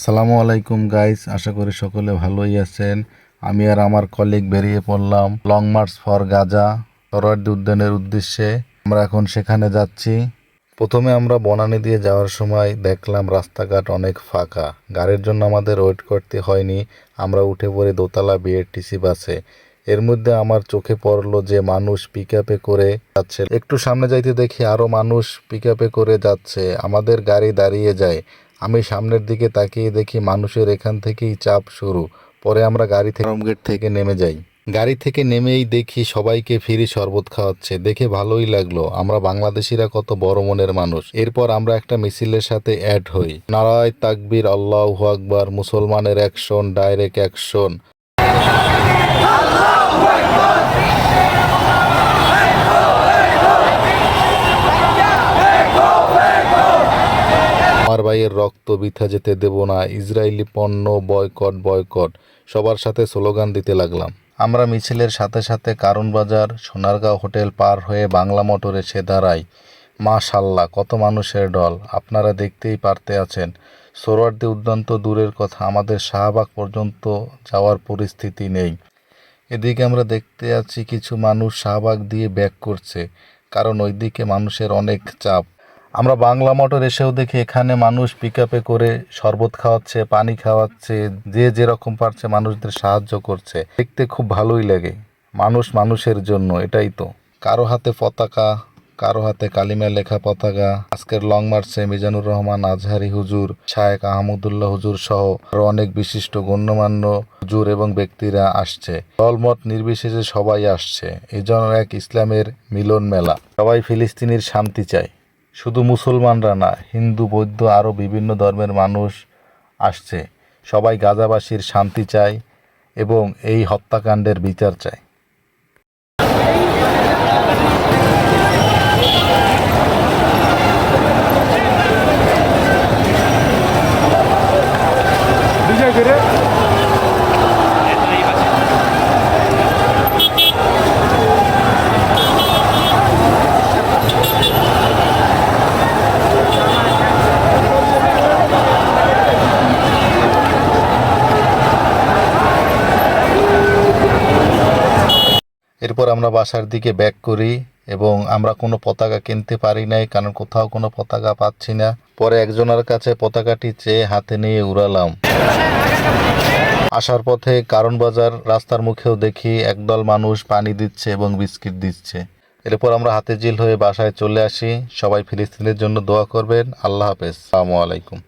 আসসালামু আলাইকুম গাইস, আশা করি সকলে ভালোই আছেন। আমি আর আমার কলিগ বেরিয়ে পড়লাম long March for Gaza Suhrawardy উদ্যানের উদ্দেশ্যে। আমরা এখন সেখানে যাচ্ছি। প্রথমে আমরা বনানী দিয়ে যাওয়ার সময় দেখলাম রাস্তাঘাট অনেক ফাঁকা, গাড়ির জন্য আমাদের ওয়েট করতে হয়নি। আমরা উঠে পড়ি দোতলা বিআরটিসি বাসে। এর মধ্যে আমার চোখে পড়লো যে মানুষ পিকআপে করে যাচ্ছে। একটু সামনে যাইতে দেখি আরো মানুষ পিকআপে করে যাচ্ছে। আমাদের গাড়ি দাঁড়িয়ে যায়। আমি সামনের দিকে তাকিয়ে দেখি মানুষের এখান থেকেই চাপ শুরু। পরে আমরা গাড়ি থেকে গেট থেকে নেমে যাই। গাড়ি থেকে নেমেই দেখি সবাইকে ফ্রি শরবত খাওয়াচ্ছে, দেখে ভালোই লাগলো। আমরা বাংলাদেশিরা কত বড় মনের মানুষ। এরপর আমরা একটা মিছিলের সাথে অ্যাড হই। নারায়ে তাকবীর, আল্লাহু আকবার, মুসলমানের অ্যাকশন, ডাইরেক্ট অ্যাকশন। আমার ভাইয়ের রক্ত বৃথা যেতে দেব না, ইসরায়েলি পণ্য বয়কট বয়কট, সবার সাথে স্লোগান দিতে লাগলাম। আমরা মিছিলের সাথে সাথে কারণ বাজার, সোনারগাঁও হোটেল পার হয়ে বাংলা মোটর এসে দাঁড়াই। মাশাআল্লাহ, কত মানুষের ঢল, আপনারা দেখতেই পারতে আছেন। সোহরাওয়ার্দী উদ্যান তো দূরের কথা, আমাদের শাহবাগ পর্যন্ত যাওয়ার পরিস্থিতি নেই। এদিকে আমরা দেখতে আছি কিছু মানুষ শাহবাগ দিয়ে ব্যাক করছে, কারণ ওইদিকে মানুষের অনেক চাপ। আমরা বাংলা মোটর এসেও দেখি এখানে মানুষ পিকআপে করে শরবত খাওয়াচ্ছে, পানি খাওয়াচ্ছে, যে যেরকম পারছে মানুষদের সাহায্য করছে। দেখতে খুব ভালোই লাগে। মানুষ মানুষের জন্য, এটাই তো। কারো হাতে পতাকা, কারো হাতে কালিমা লেখা পতাকা। আজকের লং মার্চে মিজানুর রহমান আজহারি হুজুর, শায়েখ আহমদুল্লাহ হুজুর সহ আরো অনেক বিশিষ্ট গণ্যমান্য হুজুর এবং ব্যক্তিরা আসছে। দলমত নির্বিশেষে সবাই আসছে। এই জন্য এক ইসলামের মিলন মেলা। সবাই ফিলিস্তিনির শান্তি চায়। শুধু মুসলমানরা না, হিন্দু, বৌদ্ধ, আরও বিভিন্ন ধর্মের মানুষ আসছে। সবাই গাজাবাসীর শান্তি চায় এবং এই হত্যাকাণ্ডের বিচার চায়। এরপর আমরা বাসার দিকে ব্যাক করি এবং আমরা কোনো পতাকা কিনতে পারি নাই, কারণ কোথাও কোনো পতাকা পাচ্ছি না। পরে একজনের কাছে পতাকাটি চেয়ে হাতে নিয়ে উড়ালাম। আসার পথে কারণ বাজার রাস্তার মুখেও দেখি একদল মানুষ পানি দিচ্ছে এবং বিস্কিট দিচ্ছে। এরপর আমরা হাতে জিল হয়ে বাসায় চলে আসি। সবাই ফিলিস্তিনের জন্য দোয়া করবেন। আল্লাহ হাফেজ, আসসালামু আলাইকুম।